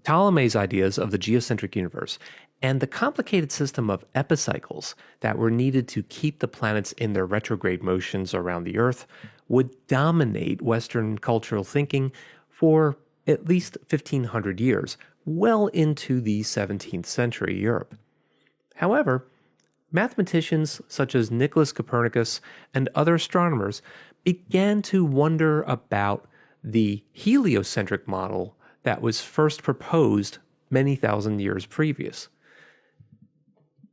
Ptolemy's ideas of the geocentric universe and the complicated system of epicycles that were needed to keep the planets in their retrograde motions around the Earth would dominate Western cultural thinking for at least 1500 years, well into the 17th century Europe. However, mathematicians such as Nicholas Copernicus and other astronomers began to wonder about the heliocentric model that was first proposed many thousand years previous.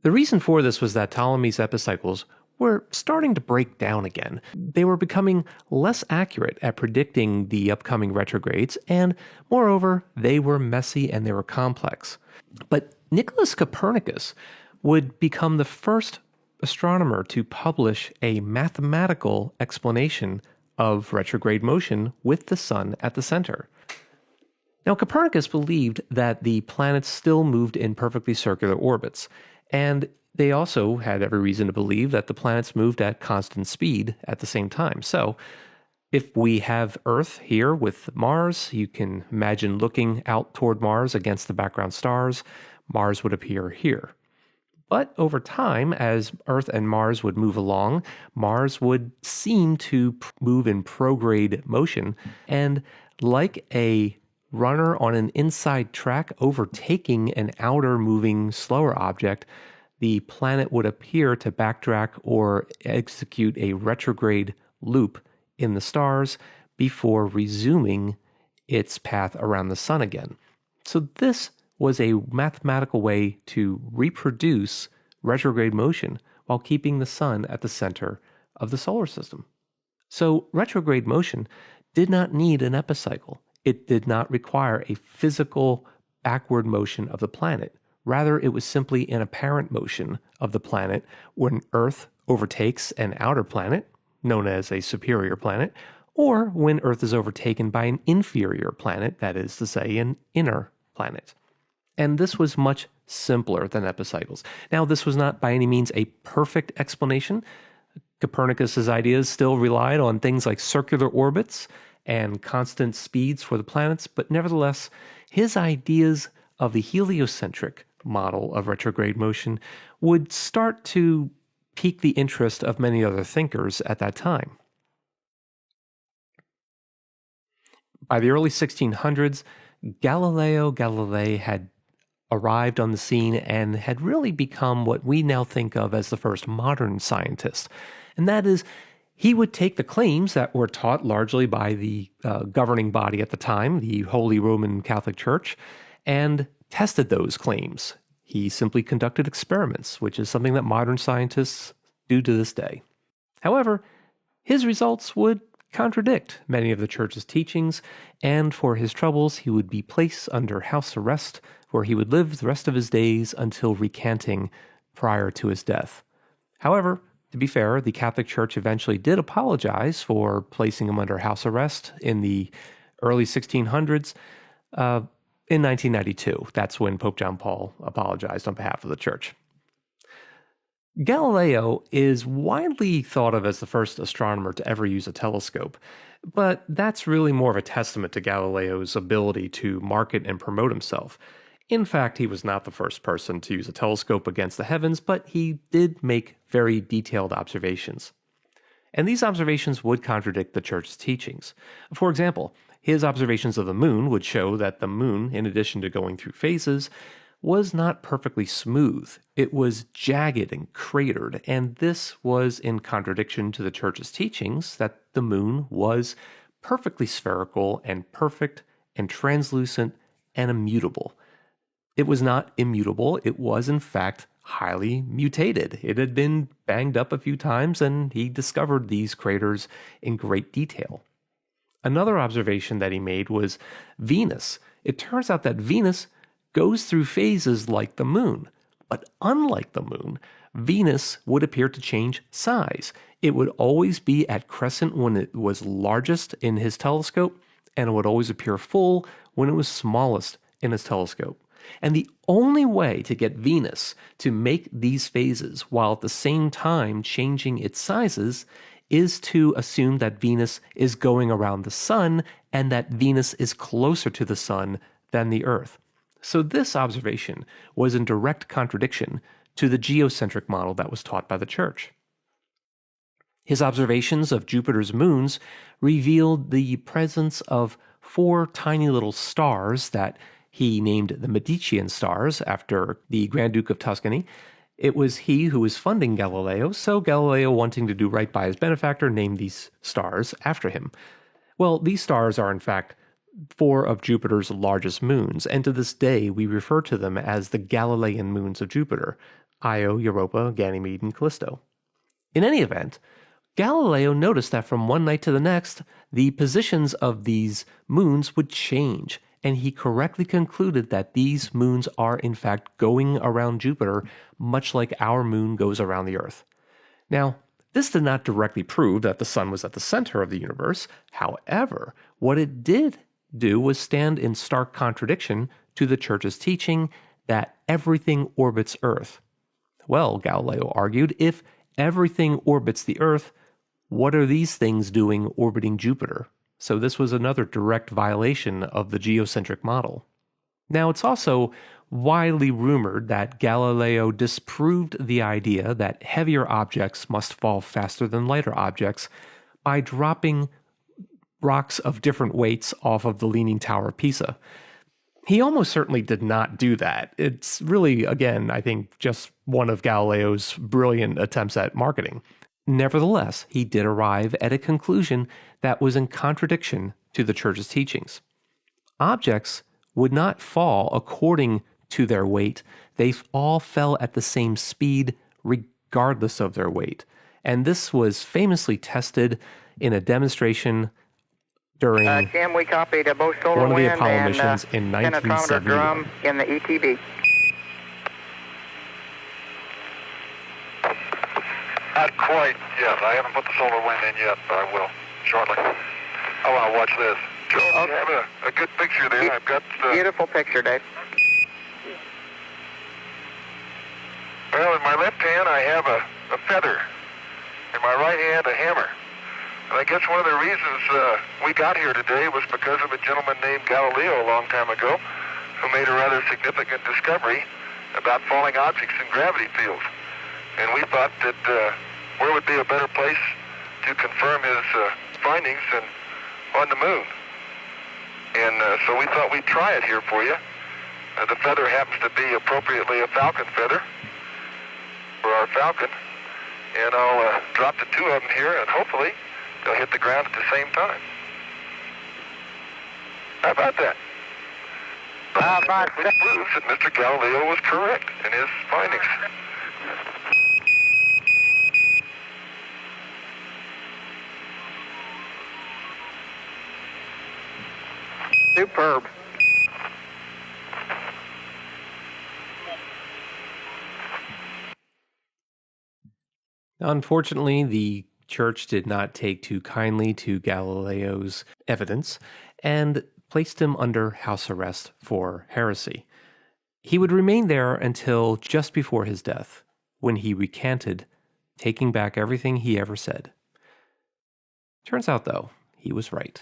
The reason for this was that Ptolemy's epicycles were starting to break down again. They were becoming less accurate at predicting the upcoming retrogrades, and moreover, they were messy and they were complex. But Nicholas Copernicus would become the first astronomer to publish a mathematical explanation of retrograde motion with the sun at the center. Now, Copernicus believed that the planets still moved in perfectly circular orbits, and they also had every reason to believe that the planets moved at constant speed at the same time. So, if we have Earth here with Mars, you can imagine looking out toward Mars against the background stars. Mars would appear here. But over time, as Earth and Mars would move along, Mars would seem to move in prograde motion, and like a runner on an inside track overtaking an outer moving slower object, the planet would appear to backtrack or execute a retrograde loop in the stars before resuming its path around the sun again. So this was a mathematical way to reproduce retrograde motion while keeping the sun at the center of the solar system. So retrograde motion did not need an epicycle. It did not require a physical backward motion of the planet. Rather, it was simply an apparent motion of the planet when Earth overtakes an outer planet, known as a superior planet, or when Earth is overtaken by an inferior planet, that is to say, an inner planet. And this was much simpler than epicycles. Now, this was not by any means a perfect explanation. Copernicus's ideas still relied on things like circular orbits and constant speeds for the planets, but nevertheless, his ideas of the heliocentric model of retrograde motion would start to pique the interest of many other thinkers at that time. By the early 1600s, Galileo Galilei had arrived on the scene and had really become what we now think of as the first modern scientist. And that is, he would take the claims that were taught largely by the governing body at the time, the Holy Roman Catholic Church, and tested those claims. He simply conducted experiments, which is something that modern scientists do to this day. However, his results would contradict many of the church's teachings, and for his troubles, he would be placed under house arrest, where he would live the rest of his days until recanting prior to his death. However, to be fair, the Catholic Church eventually did apologize for placing him under house arrest in the early 1600s. In 1992, that's when Pope John Paul apologized on behalf of the church. Galileo is widely thought of as the first astronomer to ever use a telescope, but that's really more of a testament to Galileo's ability to market and promote himself. In fact, he was not the first person to use a telescope against the heavens, but he did make very detailed observations. And these observations would contradict the church's teachings. For example, his observations of the moon would show that the moon, in addition to going through phases, was not perfectly smooth. It was jagged and cratered, and this was in contradiction to the church's teachings that the moon was perfectly spherical and perfect and translucent and immutable. It was not immutable, it was in fact highly mutated. It had been banged up a few times, and he discovered these craters in great detail. Another observation that he made was Venus. It turns out that Venus goes through phases like the moon, but unlike the moon, Venus would appear to change size. It would always be at crescent when it was largest in his telescope, and it would always appear full when it was smallest in his telescope. And the only way to get Venus to make these phases while at the same time changing its sizes is to assume that Venus is going around the sun and that Venus is closer to the sun than the Earth. So this observation was in direct contradiction to the geocentric model that was taught by the Church. His observations of Jupiter's moons revealed the presence of 4 tiny little stars that he named the Medicean stars after the Grand Duke of Tuscany. It was he who was funding Galileo, so Galileo, wanting to do right by his benefactor, named these stars after him. Well, these stars are in fact 4 of Jupiter's largest moons, and to this day we refer to them as the Galilean moons of Jupiter: Io, Europa, Ganymede, and Callisto. In any event, Galileo noticed that from one night to the next, the positions of these moons would change, and he correctly concluded that these moons are in fact going around Jupiter, much like our moon goes around the Earth. Now, this did not directly prove that the sun was at the center of the universe. However, what it did do was stand in stark contradiction to the Church's teaching that everything orbits Earth. Well, Galileo argued, if everything orbits the Earth, what are these things doing orbiting Jupiter? So this was another direct violation of the geocentric model. Now, it's also widely rumored that Galileo disproved the idea that heavier objects must fall faster than lighter objects by dropping rocks of different weights off of the Leaning Tower of Pisa. He almost certainly did not do that. It's really, again, I think, just one of Galileo's brilliant attempts at marketing. Nevertheless, he did arrive at a conclusion that was in contradiction to the Church's teachings. Objects would not fall according to their weight. They all fell at the same speed regardless of their weight. And this was famously tested in a demonstration during Jim, we copied both solar one of the wind Apollo and missions in 1971. drum in the ETB. Not quite yet. I haven't put the solar wind in yet, but I will shortly. I want to watch this. Joe, you have a good picture there. I've got... Beautiful picture, Dave. Well, in my left hand, I have a feather. In my right hand, a hammer. And I guess one of the reasons we got here today was because of a gentleman named Galileo a long time ago who made a rather significant discovery about falling objects in gravity fields. And we thought that where would be a better place to confirm his findings than on the moon. And so we thought we'd try it here for you. The feather happens to be appropriately a falcon feather for our falcon. And I'll drop the 2 of them here, and hopefully they'll hit the ground at the same time. How about that? Which proves that Mr. Galileo was correct in his findings. Superb. Unfortunately, the Church did not take too kindly to Galileo's evidence and placed him under house arrest for heresy. He would remain there until just before his death, when he recanted, taking back everything he ever said. Turns out, though, he was right.